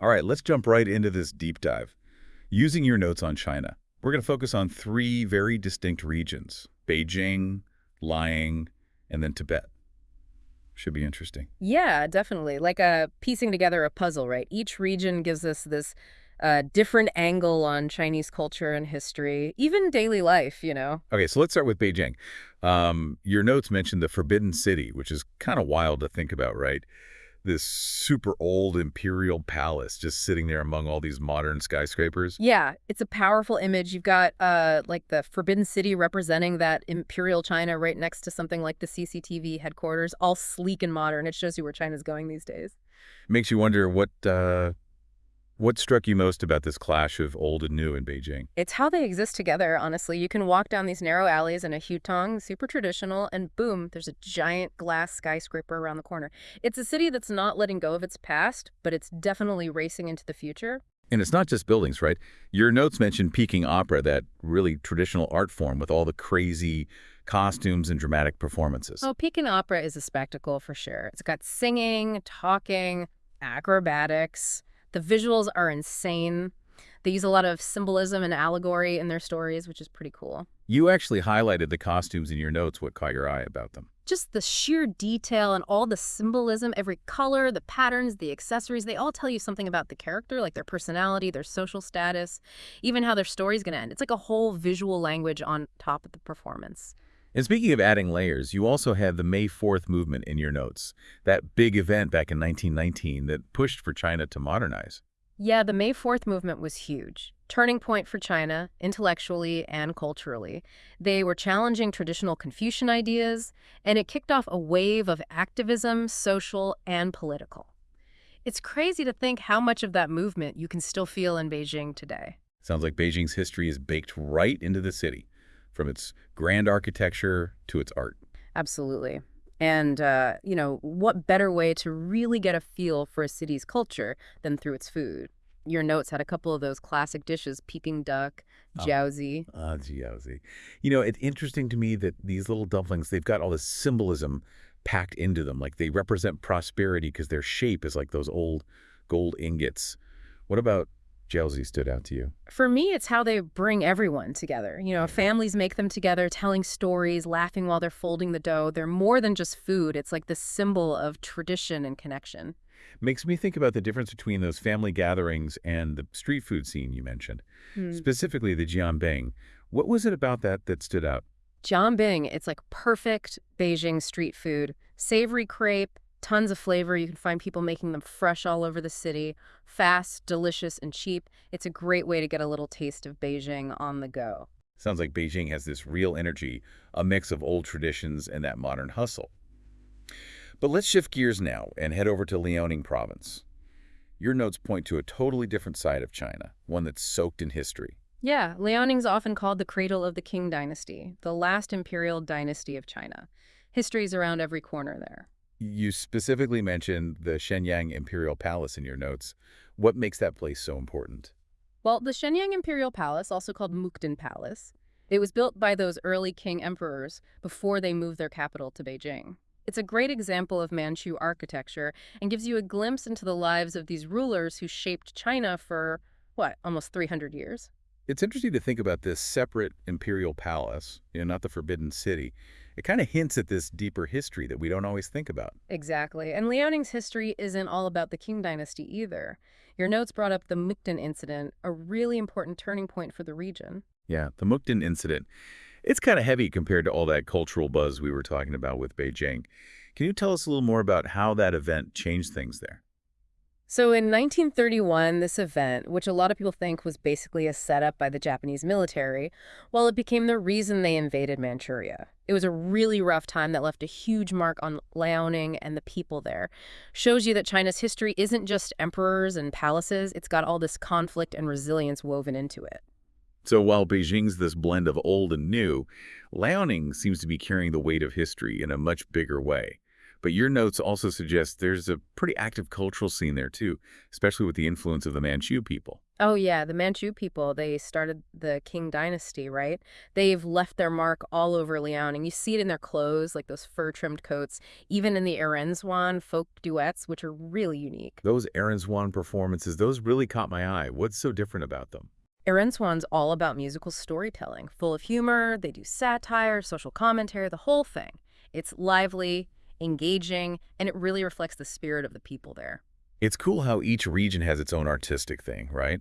All right, let's jump right into this deep dive. Using your notes on China, we're going to focus on three very distinct regions: Beijing, Lying, and then Tibet. Should be interesting. Yeah, definitely. Like piecing together a puzzle, right? Each region gives us this different angle on Chinese culture and history, even daily life. Okay, so let's start with Beijing. Your notes mentioned the Forbidden City, which is kind of wild to think about, right? This super old imperial palace just sitting there among all these modern skyscrapers. Yeah, it's a powerful image. You've got like the Forbidden City representing that imperial China right next to something like the CCTV headquarters, all sleek and modern. It shows you where China's going these days. Makes you wonder what struck you most about this clash of old and new in Beijing? It's how they exist together, honestly. You can walk down these narrow alleys in a hutong, super traditional, and boom, there's a giant glass skyscraper around the corner. It's a city that's not letting go of its past, but it's definitely racing into the future. And it's not just buildings, right? Your notes mentioned Peking opera, that really traditional art form with all the crazy costumes and dramatic performances. Oh, Peking opera is a spectacle for sure. It's got singing, talking, acrobatics. The visuals are insane. They use a lot of symbolism and allegory in their stories, which is pretty cool. You actually highlighted the costumes in your notes. What caught your eye about them? Just the sheer detail and all the symbolism, every color, the patterns, the accessories, they all tell you something about the character, like their personality, their social status, even how their story's going to end. It's like a whole visual language on top of the performance. And speaking of adding layers, you also had the May 4th movement in your notes, that big event back in 1919 that pushed for China to modernize. Yeah, the May 4th movement was huge. Turning point for China, intellectually and culturally. They were challenging traditional Confucian ideas, and it kicked off a wave of activism, social and political. It's crazy to think how much of that movement you can still feel in Beijing today. Sounds like Beijing's history is baked right into the city, from its grand architecture to its art. Absolutely. And, what better way to really get a feel for a city's culture than through its food? Your notes had a couple of those classic dishes, Peking duck, jiaozi. Jiaozi. It's interesting to me that these little dumplings, they've got all this symbolism packed into them. Like they represent prosperity because their shape is like those old gold ingots. What about jiaozi stood out to you? For me, it's how they bring everyone together. Families make them together, telling stories, laughing while they're folding the dough. They're more than just food. It's like the symbol of tradition and connection. Makes me think about the difference between those family gatherings and the street food scene you mentioned, Hmm. specifically the jianbing. What was it about that stood out? Jianbing, it's like perfect Beijing street food. Savory crepe, tons of flavor. You can find people making them fresh all over the city. Fast, delicious, and cheap. It's a great way to get a little taste of Beijing on the go. Sounds like Beijing has this real energy, a mix of old traditions and that modern hustle. But let's shift gears now and head over to Liaoning province. Your notes point to a totally different side of China, one that's soaked in history. Yeah, Liaoning's often called the cradle of the Qing dynasty, the last imperial dynasty of China. History's around every corner there. You specifically mentioned the Shenyang Imperial Palace in your notes. What makes that place so important? Well, the Shenyang Imperial Palace, also called Mukden Palace, it was built by those early Qing emperors before they moved their capital to Beijing. It's a great example of Manchu architecture and gives you a glimpse into the lives of these rulers who shaped China for, almost 300 years? It's interesting to think about this separate imperial palace, not the Forbidden City. It kind of hints at this deeper history that we don't always think about. Exactly. And Liaoning's history isn't all about the Qing dynasty either. Your notes brought up the Mukden incident, a really important turning point for the region. Yeah, the Mukden incident. It's kind of heavy compared to all that cultural buzz we were talking about with Beijing. Can you tell us a little more about how that event changed things there? So in 1931, this event, which a lot of people think was basically a setup by the Japanese military, well, it became the reason they invaded Manchuria. It was a really rough time that left a huge mark on Liaoning and the people there. Shows you that China's history isn't just emperors and palaces, it's got all this conflict and resilience woven into it. So while Beijing's this blend of old and new, Liaoning seems to be carrying the weight of history in a much bigger way. But your notes also suggest there's a pretty active cultural scene there too, especially with the influence of the Manchu people. Oh, yeah, the Manchu people, they started the Qing dynasty, right? They've left their mark all over Liaoning. You see it in their clothes, like those fur-trimmed coats, even in the Erenzwan folk duets, which are really unique. Those Aaron Swan performances, those really caught my eye. What's so different about them? Erenzwan's all about musical storytelling, full of humor, they do satire, social commentary, the whole thing. It's lively, engaging, and it really reflects the spirit of the people there. It's cool how each region has its own artistic thing, right?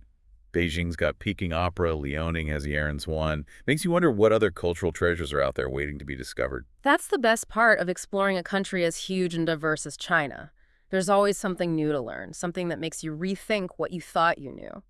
Beijing's got Peking opera, Liaoning has the Aaron Swan. Makes you wonder what other cultural treasures are out there waiting to be discovered. That's the best part of exploring a country as huge and diverse as China. There's always something new to learn, something that makes you rethink what you thought you knew.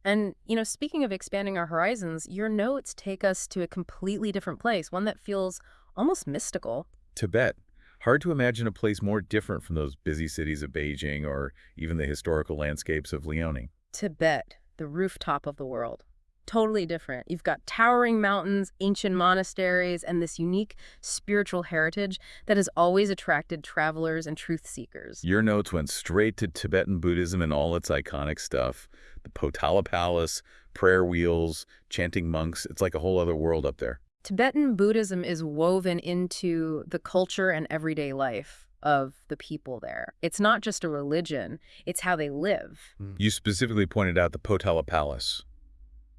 And, speaking of expanding our horizons, your notes take us to a completely different place, one that feels almost mystical. Tibet. Hard to imagine a place more different from those busy cities of Beijing or even the historical landscapes of Liaoning. Tibet, the rooftop of the world. Totally different. You've got towering mountains, ancient monasteries, and this unique spiritual heritage that has always attracted travelers and truth seekers. Your notes went straight to Tibetan Buddhism and all its iconic stuff. The Potala Palace, prayer wheels, chanting monks. It's like a whole other world up there. Tibetan Buddhism is woven into the culture and everyday life of the people there. It's not just a religion, it's how they live. You specifically pointed out the Potala Palace.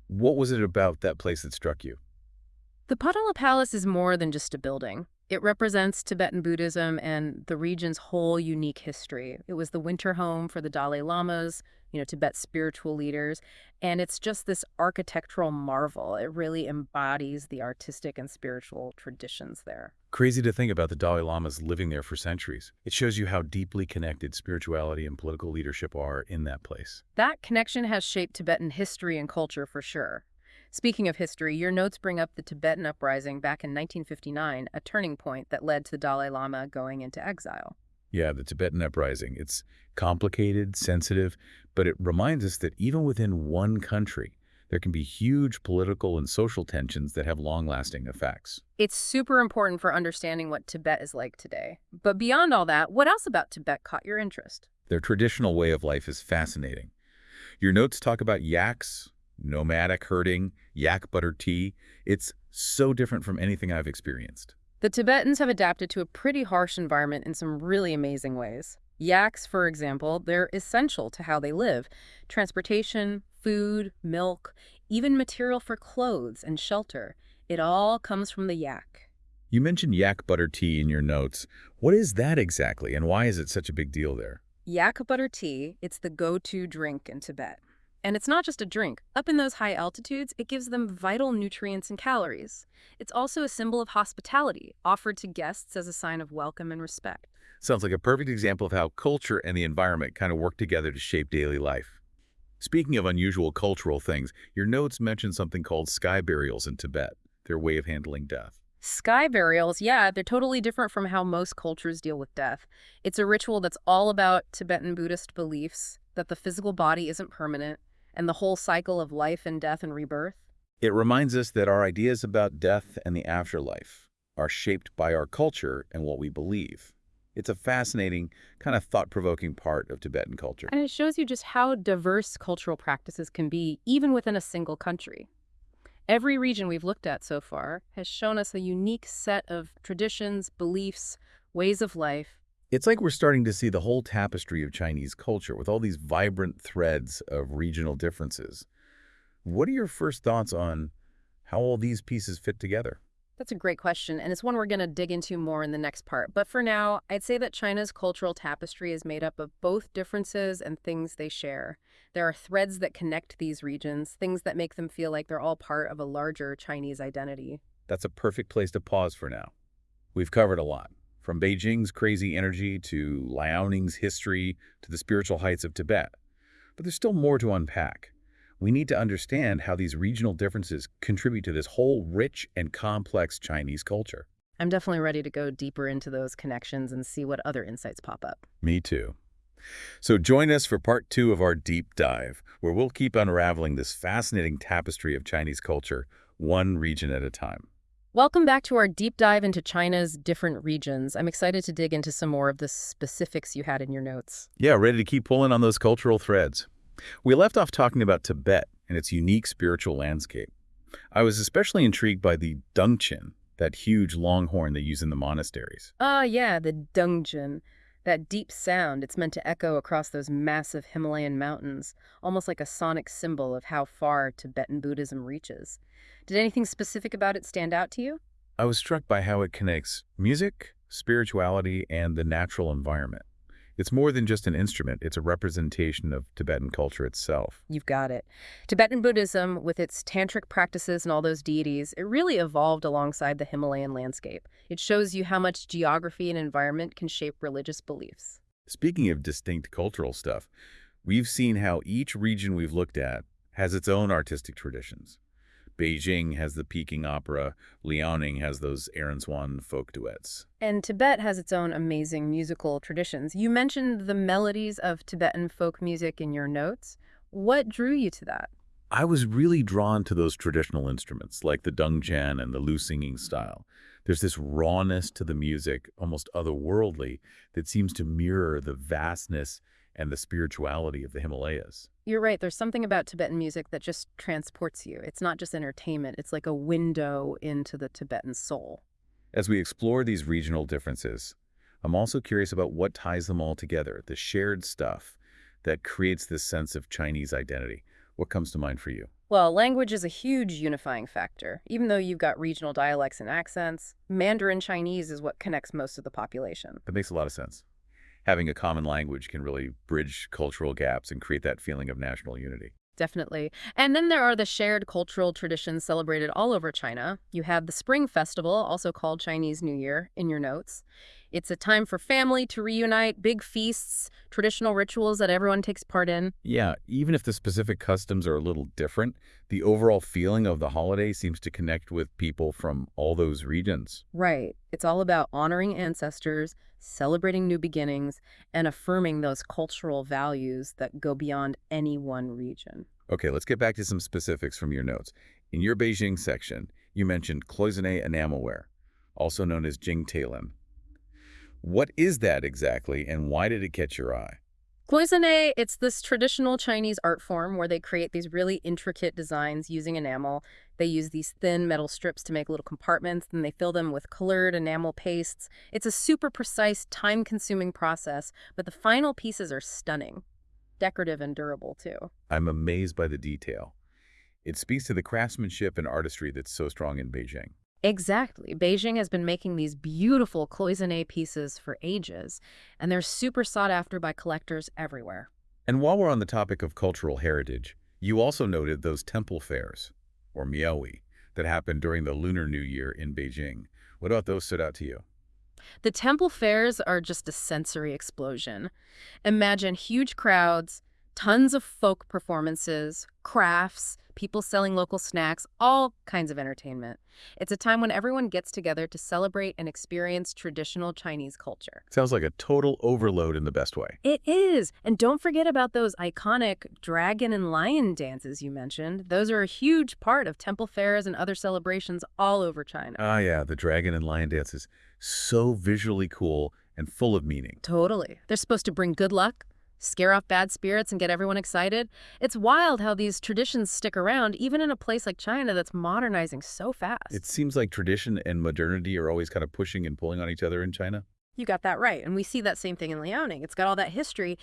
What was it about that place that struck you? The Potala Palace is more than just a building. It represents Tibetan Buddhism and the region's whole unique history. It was the winter home for the Dalai Lamas, Tibet's spiritual leaders, and it's just this architectural marvel. It really embodies the artistic and spiritual traditions there. Crazy to think about the Dalai Lamas living there for centuries. It shows you how deeply connected spirituality and political leadership are in that place. That connection has shaped Tibetan history and culture for sure. Speaking of history, your notes bring up the Tibetan uprising back in 1959, a turning point that led to the Dalai Lama going into exile. Yeah, the Tibetan uprising. It's complicated, sensitive, but it reminds us that even within one country, there can be huge political and social tensions that have long-lasting effects. It's super important for understanding what Tibet is like today. But beyond all that, what else about Tibet caught your interest? Their traditional way of life is fascinating. Your notes talk about yaks, nomadic herding, yak butter tea. It's so different from anything I've experienced. The Tibetans have adapted to a pretty harsh environment in some really amazing ways. Yaks, for example, they're essential to how they live. Transportation, food, milk, even material for clothes and shelter. It all comes from the yak. You mentioned yak butter tea in your notes. What is that exactly, and why is it such a big deal there? Yak butter tea, it's the go-to drink in Tibet. And it's not just a drink. Up in those high altitudes, it gives them vital nutrients and calories. It's also a symbol of hospitality, offered to guests as a sign of welcome and respect. Sounds like a perfect example of how culture and the environment kind of work together to shape daily life. Speaking of unusual cultural things, your notes mention something called sky burials in Tibet, their way of handling death. Sky burials, yeah, they're totally different from how most cultures deal with death. It's a ritual that's all about Tibetan Buddhist beliefs that the physical body isn't permanent, and the whole cycle of life and death and rebirth. It reminds us that our ideas about death and the afterlife are shaped by our culture and what we believe. It's a fascinating, kind of thought-provoking part of Tibetan culture. And it shows you just how diverse cultural practices can be, even within a single country. Every region we've looked at so far has shown us a unique set of traditions, beliefs, ways of life. It's like we're starting to see the whole tapestry of Chinese culture with all these vibrant threads of regional differences. What are your first thoughts on how all these pieces fit together? That's a great question, and it's one we're going to dig into more in the next part. But for now, I'd say that China's cultural tapestry is made up of both differences and things they share. There are threads that connect these regions, things that make them feel like they're all part of a larger Chinese identity. That's a perfect place to pause for now. We've covered a lot. From Beijing's crazy energy to Liaoning's history to the spiritual heights of Tibet. But there's still more to unpack. We need to understand how these regional differences contribute to this whole rich and complex Chinese culture. I'm definitely ready to go deeper into those connections and see what other insights pop up. Me too. So join us for part 2 of our deep dive, where we'll keep unraveling this fascinating tapestry of Chinese culture, one region at a time. Welcome back to our deep dive into China's different regions. I'm excited to dig into some more of the specifics you had in your notes. Yeah, ready to keep pulling on those cultural threads. We left off talking about Tibet and its unique spiritual landscape. I was especially intrigued by the Dungchen, that huge longhorn they use in the monasteries. Ah, yeah, the Dungeon. That deep sound, it's meant to echo across those massive Himalayan mountains, almost like a sonic symbol of how far Tibetan Buddhism reaches. Did anything specific about it stand out to you? I was struck by how it connects music, spirituality, and the natural environment. It's more than just an instrument, it's a representation of Tibetan culture itself. You've got it. Tibetan Buddhism, with its tantric practices and all those deities, it really evolved alongside the Himalayan landscape. It shows you how much geography and environment can shape religious beliefs. Speaking of distinct cultural stuff, we've seen how each region we've looked at has its own artistic traditions. Beijing has the Peking opera, Liaoning has those Aaron Swan folk duets. And Tibet has its own amazing musical traditions. You mentioned the melodies of Tibetan folk music in your notes. What drew you to that? I was really drawn to those traditional instruments, like the dungjan and the lu singing style. There's this rawness to the music, almost otherworldly, that seems to mirror the vastness and the spirituality of the Himalayas. You're right, there's something about Tibetan music that just transports you. It's not just entertainment, it's like a window into the Tibetan soul. As we explore these regional differences, I'm also curious about what ties them all together, the shared stuff that creates this sense of Chinese identity. What comes to mind for you? Well, language is a huge unifying factor. Even though you've got regional dialects and accents, Mandarin Chinese is what connects most of the population. That makes a lot of sense. Having a common language can really bridge cultural gaps and create that feeling of national unity. Definitely. And then there are the shared cultural traditions celebrated all over China. You have the Spring Festival, also called Chinese New Year, in your notes. It's a time for family to reunite, big feasts, traditional rituals that everyone takes part in. Yeah, even if the specific customs are a little different, the overall feeling of the holiday seems to connect with people from all those regions. Right. It's all about honoring ancestors, celebrating new beginnings, and affirming those cultural values that go beyond any one region. Okay, let's get back to some specifics from your notes. In your Beijing section, you mentioned cloisonné enamelware, also known as jingtalin. What is that exactly, and why did it catch your eye? Cloisonné, it's this traditional Chinese art form where they create these really intricate designs using enamel. They use these thin metal strips to make little compartments, and they fill them with colored enamel pastes. It's a super precise, time-consuming process, but the final pieces are stunning. Decorative and durable, too. I'm amazed by the detail. It speaks to the craftsmanship and artistry that's so strong in Beijing. Exactly. Beijing has been making these beautiful cloisonné pieces for ages, and they're super sought after by collectors everywhere. And while we're on the topic of cultural heritage, you also noted those temple fairs, or miaowi, that happened during the Lunar New Year in Beijing. What about those stood out to you? The temple fairs are just a sensory explosion. Imagine huge crowds, tons of folk performances, crafts, people selling local snacks, all kinds of entertainment. It's a time when everyone gets together to celebrate and experience traditional Chinese culture. Sounds like a total overload in the best way. It is. And don't forget about those iconic dragon and lion dances you mentioned. Those are a huge part of temple fairs and other celebrations all over China. Ah, yeah, the dragon and lion dances. So visually cool and full of meaning. Totally. They're supposed to bring good luck, scare off bad spirits, and get everyone excited. It's wild how these traditions stick around, even in a place like China that's modernizing so fast. It seems like tradition and modernity are always kind of pushing and pulling on each other in China. You got that right. And we see that same thing in Liaoning. It's got all that history,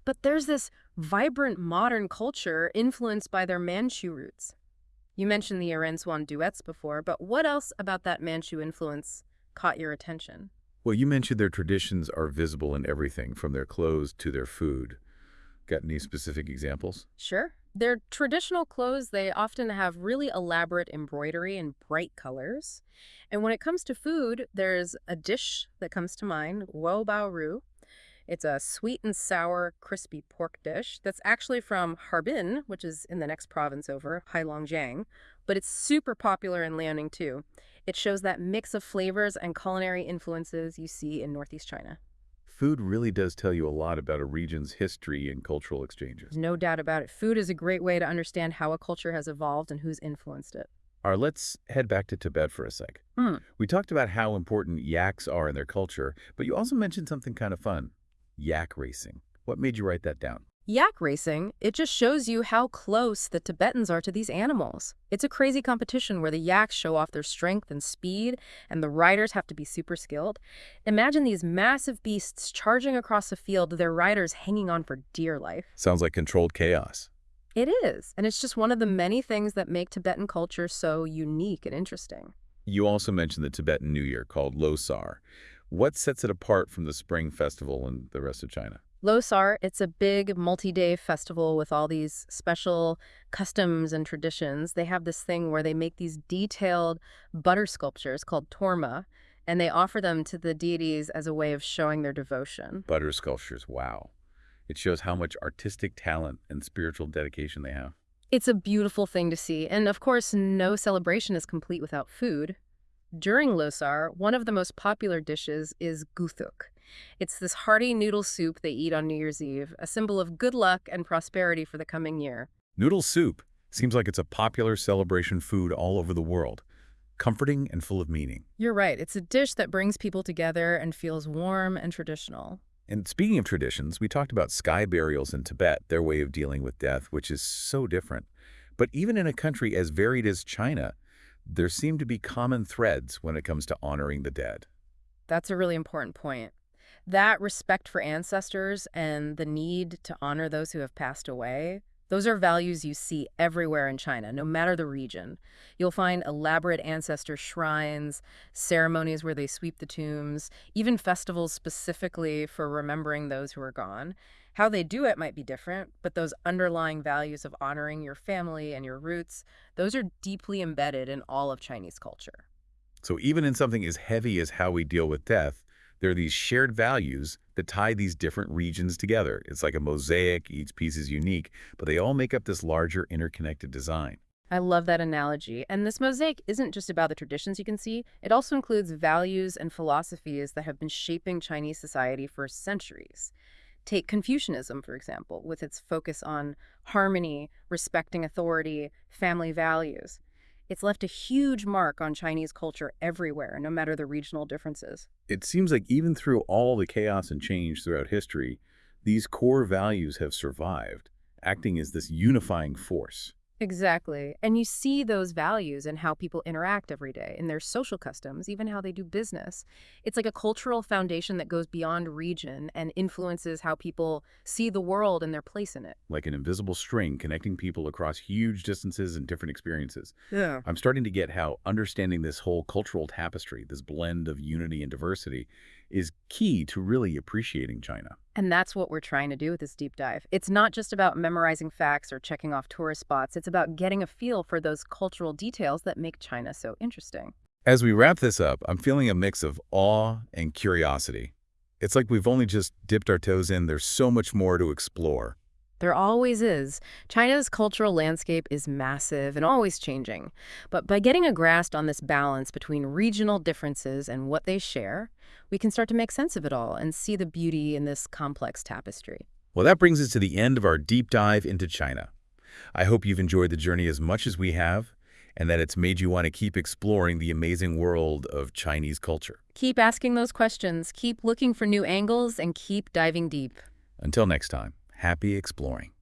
but there's this vibrant modern culture influenced by their Manchu roots. You mentioned the Aaron Swan duets before, but what else about that Manchu influence caught your attention? Well, you mentioned their traditions are visible in everything, from their clothes to their food. Got any specific examples? Sure. Their traditional clothes, they often have really elaborate embroidery and bright colors. And when it comes to food, there's a dish that comes to mind, wo bao ru. It's a sweet and sour, crispy pork dish that's actually from Harbin, which is in the next province over, Heilongjiang, but it's super popular in Liaoning too. It shows that mix of flavors and culinary influences you see in Northeast China. Food really does tell you a lot about a region's history and cultural exchanges. There's no doubt about it. Food is a great way to understand how a culture has evolved and who's influenced it. Let's head back to Tibet for a sec. Hmm. We talked about how important yaks are in their culture, but you also mentioned something kind of fun, yak racing. What made you write that down? Yak racing, it just shows you how close the Tibetans are to these animals. It's a crazy competition where the yaks show off their strength and speed, and the riders have to be super skilled. Imagine these massive beasts charging across a field, their riders hanging on for dear life. Sounds like controlled chaos. It is, and it's just one of the many things that make Tibetan culture so unique and interesting. You also mentioned the Tibetan New Year called Losar. What sets it apart from the Spring Festival in the rest of China? Losar, it's a big multi-day festival with all these special customs and traditions. They have this thing where they make these detailed butter sculptures called torma, and they offer them to the deities as a way of showing their devotion. Butter sculptures, wow. It shows how much artistic talent and spiritual dedication they have. It's a beautiful thing to see, and of course, no celebration is complete without food. During Losar, one of the most popular dishes is guthuk. It's this hearty noodle soup they eat on New Year's Eve, a symbol of good luck and prosperity for the coming year. Noodle soup seems like it's a popular celebration food all over the world, comforting and full of meaning. You're right, it's a dish that brings people together and feels warm and traditional. And speaking of traditions, we talked about sky burials in Tibet, their way of dealing with death, which is so different. But even in a country as varied as China, there seem to be common threads when it comes to honoring the dead. That's a really important point. That respect for ancestors and the need to honor those who have passed away, those are values you see everywhere in China, no matter the region. You'll find elaborate ancestor shrines, ceremonies where they sweep the tombs, even festivals specifically for remembering those who are gone. How they do it might be different, but those underlying values of honoring your family and your roots, those are deeply embedded in all of Chinese culture. So even in something as heavy as how we deal with death, there are these shared values that tie these different regions together. It's like a mosaic, each piece is unique, but they all make up this larger interconnected design. I love that analogy. And this mosaic isn't just about the traditions you can see, it also includes values and philosophies that have been shaping Chinese society for centuries. Take Confucianism, for example, with its focus on harmony, respecting authority, family values. It's left a huge mark on Chinese culture everywhere, no matter the regional differences. It seems like even through all the chaos and change throughout history, these core values have survived, acting as this unifying force. Exactly. And you see those values in how people interact every day, in their social customs, even how they do business. It's like a cultural foundation that goes beyond region and influences how people see the world and their place in it. Like an invisible string connecting people across huge distances and different experiences. Yeah. I'm starting to get how understanding this whole cultural tapestry, this blend of unity and diversity, is key to really appreciating China. And that's what we're trying to do with this deep dive. It's not just about memorizing facts or checking off tourist spots. It's about getting a feel for those cultural details that make China so interesting. As we wrap this up, I'm feeling a mix of awe and curiosity. It's like we've only just dipped our toes in. There's so much more to explore. There always is. China's cultural landscape is massive and always changing. But by getting a grasp on this balance between regional differences and what they share, we can start to make sense of it all and see the beauty in this complex tapestry. Well, that brings us to the end of our deep dive into China. I hope you've enjoyed the journey as much as we have, and that it's made you want to keep exploring the amazing world of Chinese culture. Keep asking those questions, keep looking for new angles, and keep diving deep. Until next time, happy exploring.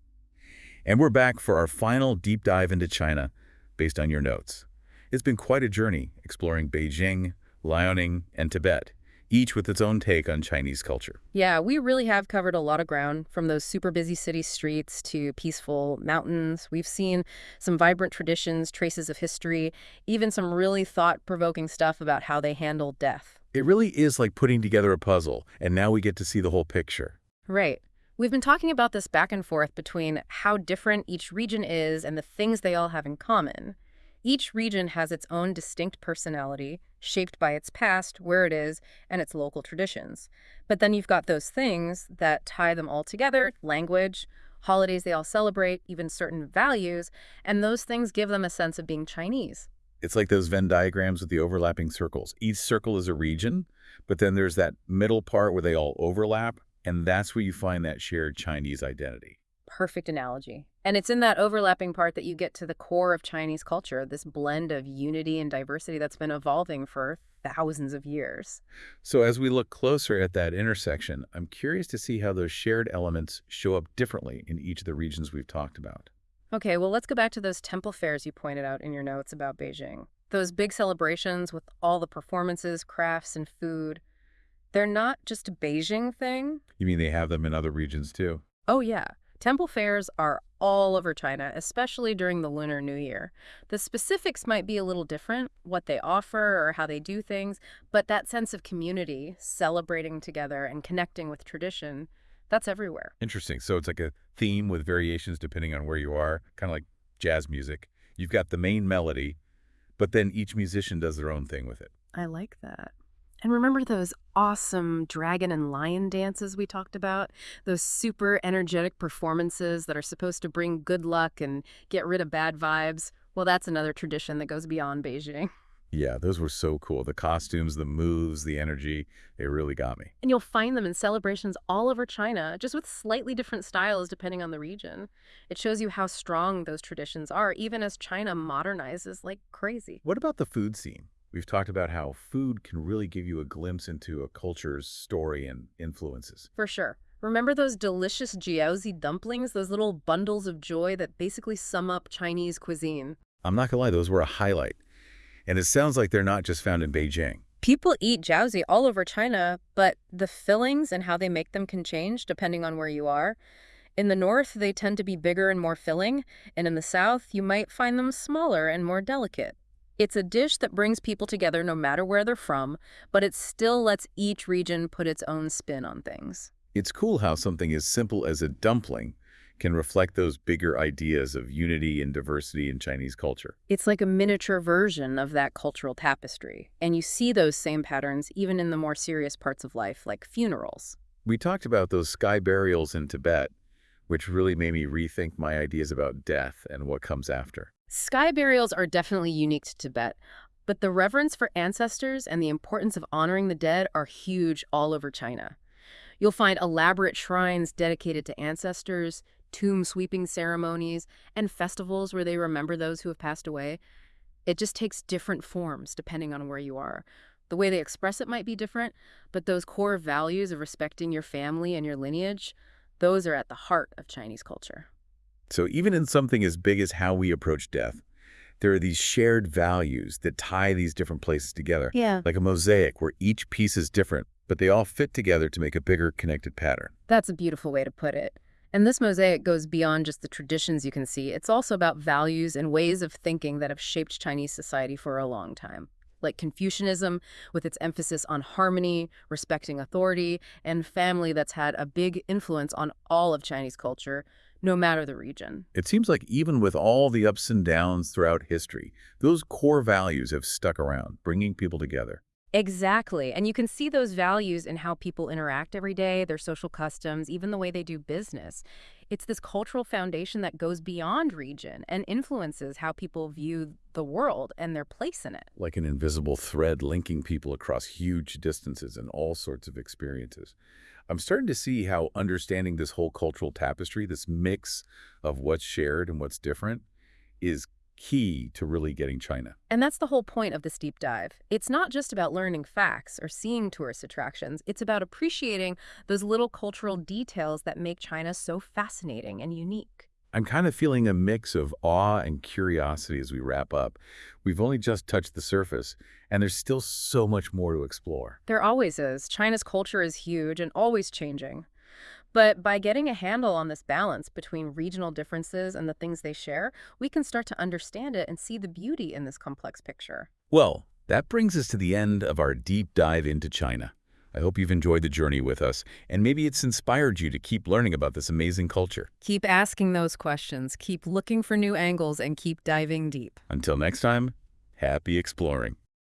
And we're back for our final deep dive into China based on your notes. It's been quite a journey exploring Beijing, Liaoning, and Tibet, each with its own take on Chinese culture. Yeah, we really have covered a lot of ground, from those super busy city streets to peaceful mountains. We've seen some vibrant traditions, traces of history, even some really thought-provoking stuff about how they handle death. It really is like putting together a puzzle, and now we get to see the whole picture. Right. We've been talking about this back and forth between how different each region is and the things they all have in common. Each region has its own distinct personality, shaped by its past, where it is, and its local traditions. But then you've got those things that tie them all together: language, holidays they all celebrate, even certain values, and those things give them a sense of being Chinese. It's like those Venn diagrams with the overlapping circles. Each circle is a region, but then there's that middle part where they all overlap, and that's where you find that shared Chinese identity. perfect analogy. And it's in that overlapping part that you get to the core of Chinese culture, this blend of unity and diversity that's been evolving for thousands of years. So as we look closer at that intersection, I'm curious to see how those shared elements show up differently in each of the regions we've talked about. Okay, well, let's go back to those temple fairs you pointed out in your notes about Beijing. Those big celebrations with all the performances, crafts, and food. They're not just a Beijing thing. You mean they have them in other regions too? Oh, yeah. Temple fairs are all over China, especially during the Lunar New Year. The specifics might be a little different, what they offer or how they do things, but that sense of community, celebrating together and connecting with tradition, that's everywhere. Interesting. So it's like a theme with variations depending on where you are, kind of like jazz music. You've got the main melody, but then each musician does their own thing with it. I like that. And remember those awesome dragon and lion dances we talked about? Those super energetic performances that are supposed to bring good luck and get rid of bad vibes? Well, that's another tradition that goes beyond Beijing. Yeah, those were so cool. The costumes, the moves, the energy, they really got me. And you'll find them in celebrations all over China, just with slightly different styles depending on the region. It shows you how strong those traditions are, even as China modernizes like crazy. What about the food scene? We've talked about how food can really give you a glimpse into a culture's story and influences. For sure. Remember those delicious jiaozi dumplings, those little bundles of joy that basically sum up Chinese cuisine? I'm not gonna lie, those were a highlight. And it sounds like they're not just found in Beijing. People eat jiaozi all over China, but the fillings and how they make them can change depending on where you are. In the north, they tend to be bigger and more filling, and in the south, you might find them smaller and more delicate. It's a dish that brings people together no matter where they're from, but it still lets each region put its own spin on things. It's cool how something as simple as a dumpling can reflect those bigger ideas of unity and diversity in Chinese culture. It's like a miniature version of that cultural tapestry, and you see those same patterns even in the more serious parts of life, like funerals. We talked about those sky burials in Tibet, which really made me rethink my ideas about death and what comes after. Sky burials are definitely unique to Tibet, but the reverence for ancestors and the importance of honoring the dead are huge all over China. You'll find elaborate shrines dedicated to ancestors, tomb sweeping ceremonies, and festivals where they remember those who have passed away. It just takes different forms depending on where you are. The way they express it might be different, but those core values of respecting your family and your lineage, those are at the heart of Chinese culture. So even in something as big as how we approach death, there are these shared values that tie these different places together. Yeah. Like a mosaic where each piece is different, but they all fit together to make a bigger connected pattern. That's a beautiful way to put it. And this mosaic goes beyond just the traditions you can see. It's also about values and ways of thinking that have shaped Chinese society for a long time. Like Confucianism, with its emphasis on harmony, respecting authority, and family that's had a big influence on all of Chinese culture, no matter the region. It seems like even with all the ups and downs throughout history, those core values have stuck around, bringing people together. Exactly. And you can see those values in how people interact every day, their social customs, even the way they do business. It's this cultural foundation that goes beyond region and influences how people view the world and their place in it. Like an invisible thread linking people across huge distances and all sorts of experiences. I'm starting to see how understanding this whole cultural tapestry, this mix of what's shared and what's different, is key to really getting China. And that's the whole point of this deep dive. It's not just about learning facts or seeing tourist attractions. It's about appreciating those little cultural details that make China so fascinating and unique. I'm kind of feeling a mix of awe and curiosity as we wrap up. We've only just touched the surface, and there's still so much more to explore. There always is. China's culture is huge and always changing. But by getting a handle on this balance between regional differences and the things they share, we can start to understand it and see the beauty in this complex picture. Well, that brings us to the end of our deep dive into China. I hope you've enjoyed the journey with us, and maybe it's inspired you to keep learning about this amazing culture. Keep asking those questions, keep looking for new angles, and keep diving deep. Until next time, happy exploring.